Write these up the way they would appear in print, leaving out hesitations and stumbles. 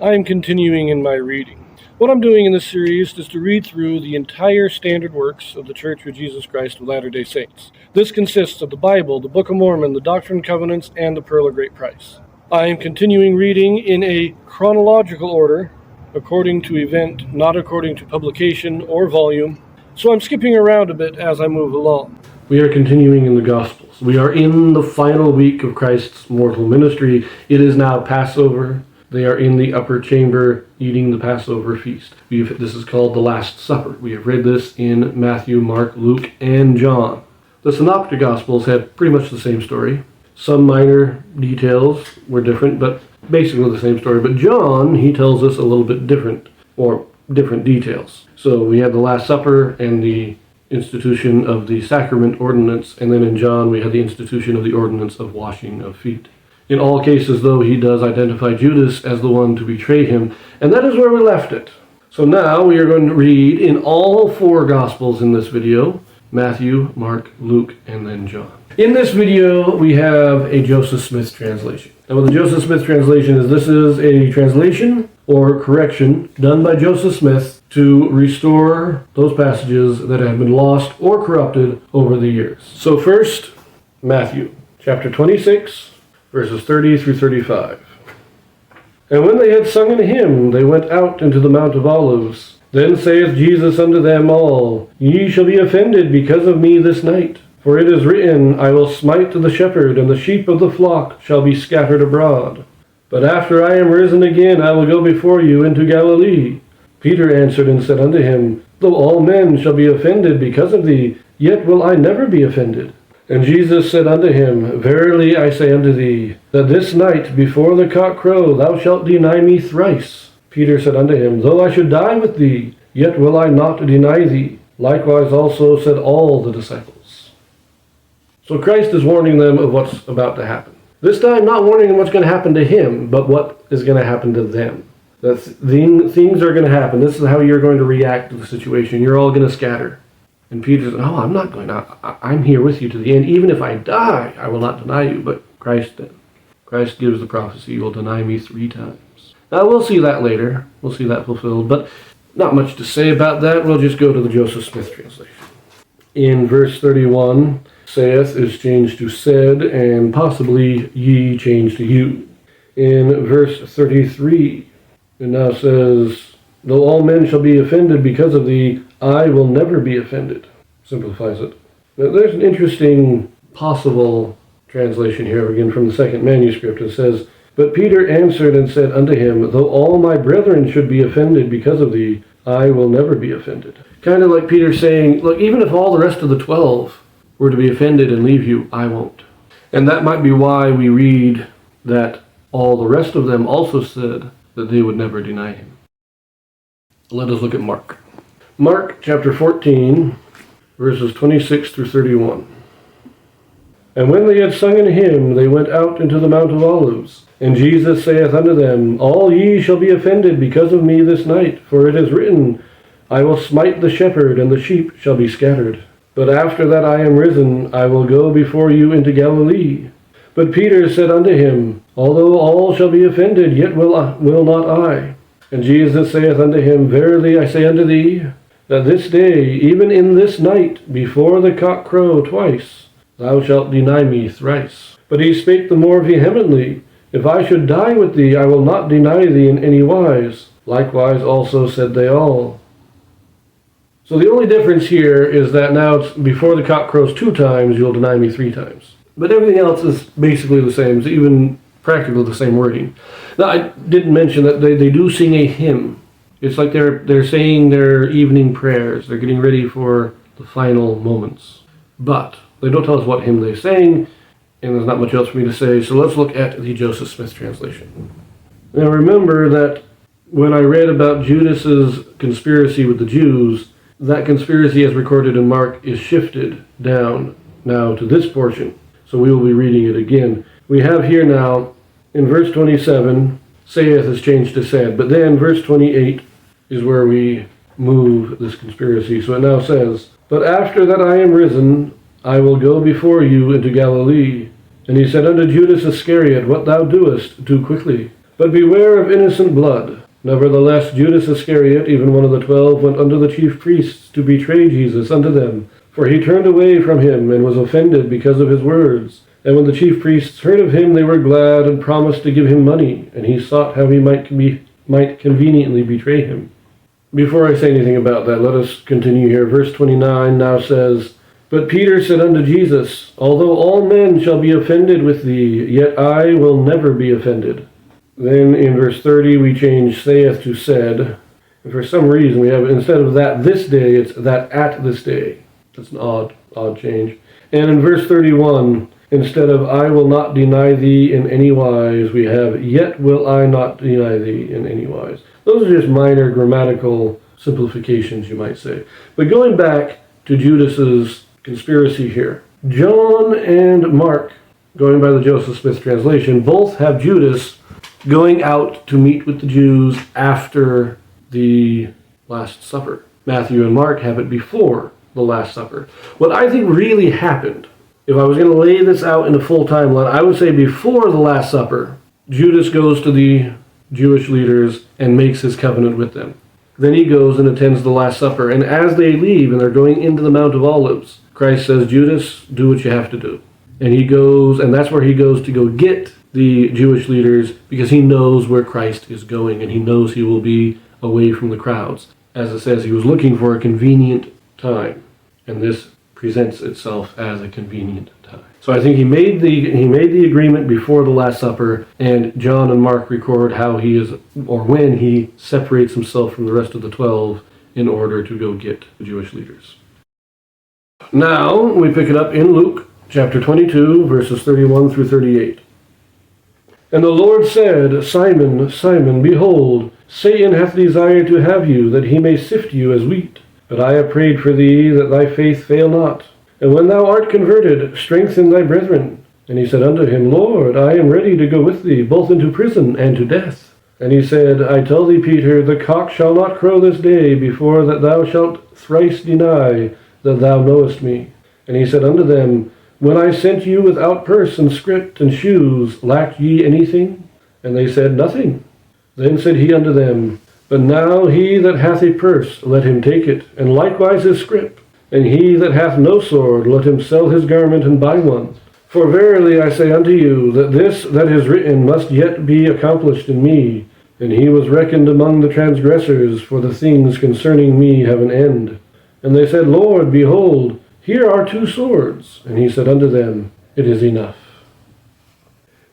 I am continuing in my reading. What I'm doing in this series is to read through the entire standard works of the Church of Jesus Christ of Latter-day Saints. This consists of the Bible, the Book of Mormon, the Doctrine and Covenants, and the Pearl of Great Price. I am continuing reading in a chronological order, according to event, not according to publication or volume, so I'm skipping around a bit as I move along. We are continuing in the Gospels. We are in the final week of Christ's mortal ministry. It is now Passover. They are in the upper chamber eating the Passover feast. This is called the Last Supper. We have read this in Matthew, Mark, Luke, and John. The Synoptic Gospels have pretty much the same story. Some minor details were different, but basically the same story. But John, he tells us a little bit different, or different details. So we have the Last Supper and the institution of the sacrament ordinance, and then in John we have the institution of the ordinance of washing of feet. In all cases, though, he does identify Judas as the one to betray him, and that is where we left it. So now we are going to read in all four Gospels in this video, Matthew, Mark, Luke, and then John. In this video, we have a Joseph Smith translation. Now, what the Joseph Smith translation is, this is a translation or correction done by Joseph Smith to restore those passages that have been lost or corrupted over the years. So first, Matthew, chapter 26, verses 30 through 35. And when they had sung an hymn, they went out into the Mount of Olives. Then saith Jesus unto them all, Ye shall be offended because of me this night. For it is written, I will smite the shepherd, and the sheep of the flock shall be scattered abroad. But after I am risen again, I will go before you into Galilee. Peter answered and said unto him, Though all men shall be offended because of thee, yet will I never be offended. And Jesus said unto him, Verily I say unto thee, that this night before the cock crow thou shalt deny me thrice. Peter said unto him, Though I should die with thee, yet will I not deny thee. Likewise also said all the disciples. So Christ is warning them of what's about to happen. This time not warning them what's going to happen to him, but what is going to happen to them. That things are going to happen. This is how you're going to react to the situation. You're all going to scatter. And Peter said, No, I'm not going to. I'm here with you to the end. Even if I die, I will not deny you. But Christ gives the prophecy, you will deny me 3 times. Now, we'll see that later. We'll see that fulfilled. But not much to say about that. We'll just go to the Joseph Smith translation. In verse 31, saith is changed to said, and possibly ye changed to you. In verse 33, it now says, Though all men shall be offended because of thee, I will never be offended. Simplifies it. Now, there's an interesting possible translation here, again from the second manuscript. It says, But Peter answered and said unto him, Though all my brethren should be offended because of thee, I will never be offended. Kind of like Peter saying, Look, even if all the rest of the 12 were to be offended and leave you, I won't. And that might be why we read that all the rest of them also said that they would never deny him. Let us look at Mark. Mark chapter 14, verses 26 through 31. And when they had sung an hymn, they went out into the Mount of Olives. And Jesus saith unto them, All ye shall be offended because of me this night, for it is written, I will smite the shepherd, and the sheep shall be scattered. But after that I am risen, I will go before you into Galilee. But Peter said unto him, Although all shall be offended, yet will not I. And Jesus saith unto him, Verily I say unto thee, that this day, even in this night, before the cock crow twice, thou shalt deny me thrice. But he spake the more vehemently, If I should die with thee, I will not deny thee in any wise. Likewise also said they all. So the only difference here is that now it's before the cock crows 2 times, you'll deny me 3 times. But everything else is basically the same. It's even practically the same wording. Now, I didn't mention that they do sing a hymn. It's like they're saying their evening prayers. They're getting ready for the final moments. But they don't tell us what hymn they sang, and there's not much else for me to say, so let's look at the Joseph Smith translation. Now remember that when I read about Judas's conspiracy with the Jews, that conspiracy as recorded in Mark is shifted down now to this portion. So we will be reading it again. We have here now, in verse 27, saith is changed to said. But then verse 28 is where we move this conspiracy. So it now says, But after that I am risen, I will go before you into Galilee. And he said unto Judas Iscariot, What thou doest, do quickly. But beware of innocent blood. Nevertheless, Judas Iscariot, even one of the 12, went unto the chief priests to betray Jesus unto them. For he turned away from him, and was offended because of his words. And when the chief priests heard of him, they were glad, and promised to give him money. And he sought how he might conveniently betray him. Before I say anything about that, let us continue here. Verse 29 now says, But Peter said unto Jesus, Although all men shall be offended with thee, yet I will never be offended. Then in verse 30 we change saith to said. And for some reason we have, instead of that this day, it's that at this day. That's an odd change. And in verse 31, instead of I will not deny thee in any wise, we have yet will I not deny thee in any wise. Those are just minor grammatical simplifications, you might say. But going back to Judas's conspiracy here, John and Mark, going by the Joseph Smith translation, both have Judas going out to meet with the Jews after the Last Supper. Matthew and Mark have it before the Last Supper. What I think really happened, if I was going to lay this out in a full timeline, I would say before the Last Supper, Judas goes to the Jewish leaders and makes his covenant with them. Then he goes and attends the Last Supper. And as they leave and they're going into the Mount of Olives, Christ says, Judas, do what you have to do. And he goes, and that's where he goes to go get the Jewish leaders, because he knows where Christ is going, and he knows he will be away from the crowds. As it says, he was looking for a convenient time, and this presents itself as a convenient time. So I think he made the agreement before the Last Supper, and John and Mark record how he is, or when he separates himself from the rest of the 12 in order to go get the Jewish leaders. Now we pick it up in Luke chapter 22, verses 31 through 38. And the Lord said, Simon, Simon, behold, Satan hath desired to have you, that he may sift you as wheat. But I have prayed for thee, that thy faith fail not. And when thou art converted, strengthen thy brethren. And he said unto him, Lord, I am ready to go with thee, both into prison and to death. And he said, I tell thee, Peter, the cock shall not crow this day, before that thou shalt thrice deny that thou knowest me. And he said unto them, When I sent you without purse and scrip and shoes, lacked ye anything? And they said, Nothing. Then said he unto them, But now he that hath a purse, let him take it, and likewise his scrip. And he that hath no sword, let him sell his garment and buy one. For verily I say unto you, that this that is written must yet be accomplished in me. And he was reckoned among the transgressors, for the things concerning me have an end. And they said, Lord, behold, here are 2 swords. And he said unto them, It is enough.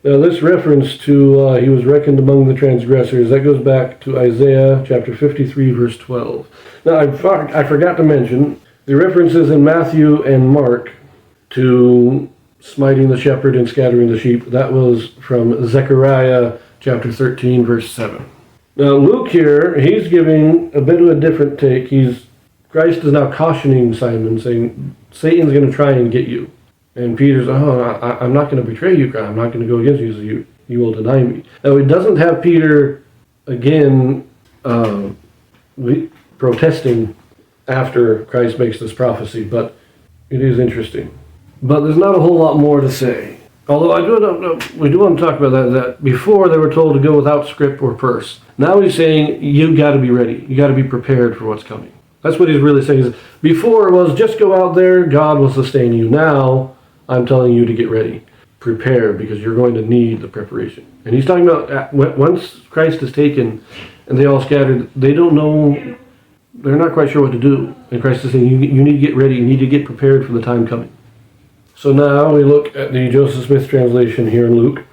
Now this reference to he was reckoned among the transgressors, that goes back to Isaiah chapter 53, verse 12. Now I forgot to mention, the references in Matthew and Mark to smiting the shepherd and scattering the sheep, that was from Zechariah chapter 13, verse 7. Now Luke here, he's giving a bit of a different take. Christ is now cautioning Simon, saying, Satan's going to try and get you. And Peter's, I'm not going to betray you, Christ. I'm not going to go against you, so you will deny me. Now, he doesn't have Peter, again, protesting after Christ makes this prophecy, but it is interesting. But there's not a whole lot more to say. Although we do want to talk about that before they were told to go without scrip or purse. Now he's saying, you've got to be ready. You've got to be prepared for what's coming. That's what he's really saying. Is before it was just go out there, God will sustain you. Now I'm telling you to get ready. Prepare, because you're going to need the preparation. And he's talking about once Christ is taken and they all scattered, they don't know, they're not quite sure what to do. And Christ is saying, you need to get ready. You need to get prepared for the time coming. So now we look at the Joseph Smith translation here in Luke.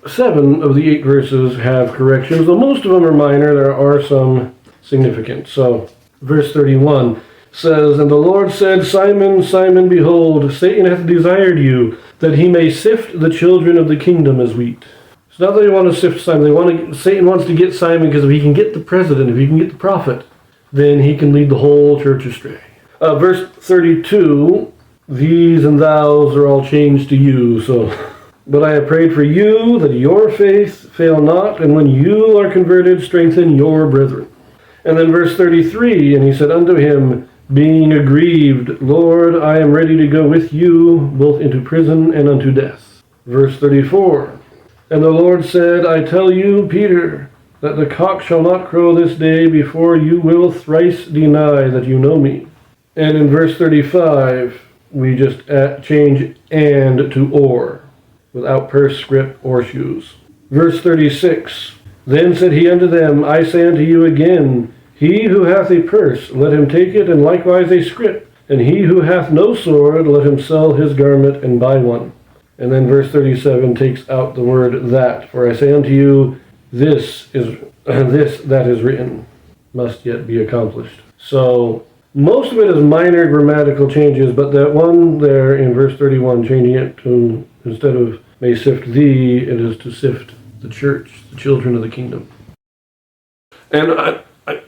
7 of the 8 verses have corrections, though most of them are minor. There are some significant. So verse 31 says, And the Lord said, Simon, Simon, behold, Satan hath desired you, that he may sift the children of the kingdom as wheat. It's not that they want to sift Simon. Satan wants to get Simon, because if he can get the president, if he can get the prophet, then he can lead the whole church astray. Verse 32, these and thous are all changed to you. So, but I have prayed for you, that your faith fail not, and when you are converted, strengthen your brethren. And then verse 33, And he said unto him, being aggrieved, Lord, I am ready to go with you, both into prison and unto death. Verse 34, And the Lord said, I tell you, Peter, that the cock shall not crow this day before you will thrice deny that you know me. And in verse 35, we just change and to or, without purse, scrip, or shoes. Verse 36, Then said he unto them, I say unto you again, he who hath a purse, let him take it, and likewise a scrip. And he who hath no sword, let him sell his garment and buy one. And then verse 37 takes out the word that. For I say unto you, this that is written must yet be accomplished. So most of it is minor grammatical changes, but that one there in verse 31, changing it to, instead of may sift thee, it is to sift the church, the children of the kingdom. And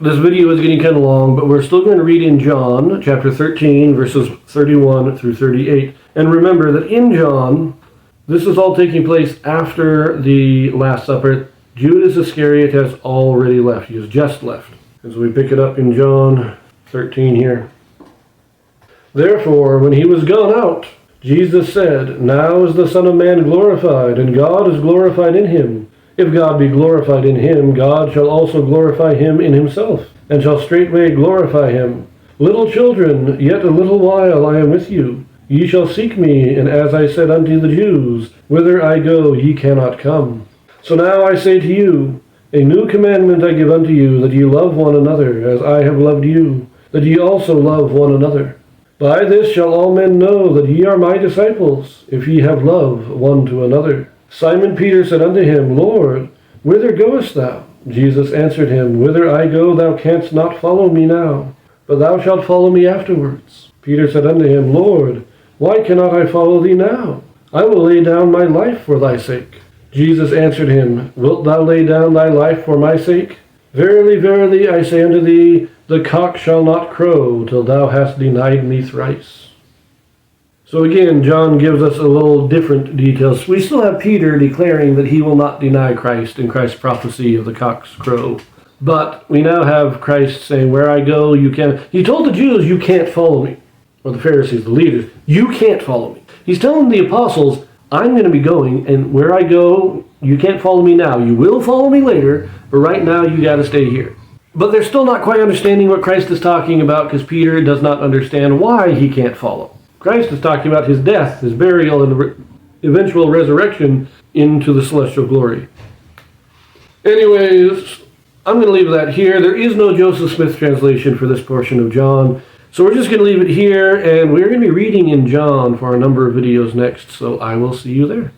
this video is getting kind of long, but we're still going to read in John chapter 13, verses 31 through 38. And remember that in John, this is all taking place after the Last Supper. Judas Iscariot has already left. He has just left. And so we pick it up in John 13 here. Therefore, when he was gone out, Jesus said, Now is the Son of Man glorified, and God is glorified in him. If God be glorified in him, God shall also glorify him in himself, and shall straightway glorify him. Little children, yet a little while I am with you. Ye shall seek me, and as I said unto the Jews, whither I go ye cannot come. So now I say to you, a new commandment I give unto you, that ye love one another, as I have loved you, that ye also love one another. By this shall all men know that ye are my disciples, if ye have love one to another. Simon Peter said unto him, Lord, whither goest thou? Jesus answered him, Whither I go thou canst not follow me now, but thou shalt follow me afterwards. Peter said unto him, Lord, why cannot I follow thee now? I will lay down my life for thy sake. Jesus answered him, Wilt thou lay down thy life for my sake? Verily, verily, I say unto thee, the cock shall not crow till thou hast denied me thrice. So again, John gives us a little different details. We still have Peter declaring that he will not deny Christ in Christ's prophecy of the cock's crow. But we now have Christ saying, where I go, you can't. He told the Jews, you can't follow me. Or the Pharisees, the leaders, you can't follow me. He's telling the apostles, I'm going to be going, and where I go, you can't follow me now. You will follow me later, but right now you got to stay here. But they're still not quite understanding what Christ is talking about, because Peter does not understand why he can't follow. Christ is talking about his death, his burial, and the eventual resurrection into the celestial glory. Anyways, I'm going to leave that here. There is no Joseph Smith translation for this portion of John, so we're just going to leave it here, and we're going to be reading in John for a number of videos next, so I will see you there.